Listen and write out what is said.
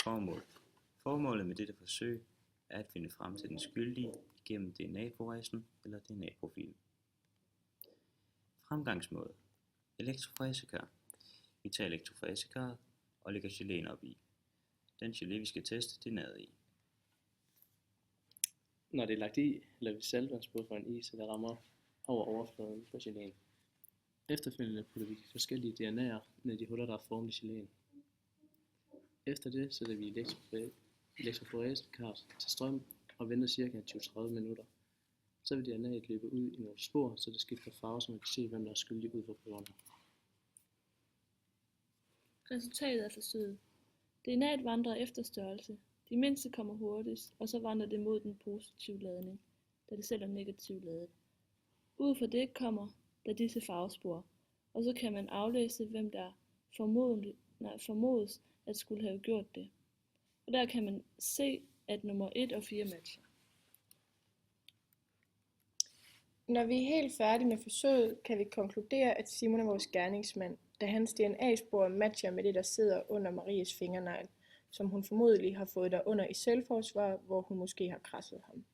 Formål. Formålet med dette forsøg er at finde frem til den skyldige igennem DNA-foresen eller DNA-profilen. Fremgangsmåde. Elektroforesekar. Vi tager elektroforesekaret og lægger geléen op i. Den gelé vi skal teste, det er nadet i. Når det er lagt i, lader vi saltvandsbufferen i, så det rammer over overfladen på geléen. Efterfølgende putter vi forskellige DNA'er ned i de huller, der er formet i geléen. Efter det sætter vi elektroforesekaret til strøm og venter ca. 20-30 minutter. Så vil DNA'et løbe ud i nogle spor, så det skifter farve, så man kan se, hvem der er skyldig ud fra prøverne. Resultatet af forsøget. DNA'et vandrer efter størrelse. De mindste kommer hurtigst, og så vandrer det mod den positive ladning, da det selv er negativt ladet. Ud fra det kommer der disse farvespor, og så kan man aflæse, hvem der formodes at skulle have gjort det. Og der kan man se, at nummer 1 og 4 matcher. Når vi er helt færdige med forsøget, kan vi konkludere, at Simon er vores gerningsmand, da hans DNA-spor matcher med det, der sidder under Maries fingernegl, som hun formodentlig har fået der under i selvforsvar, hvor hun måske har kradset ham.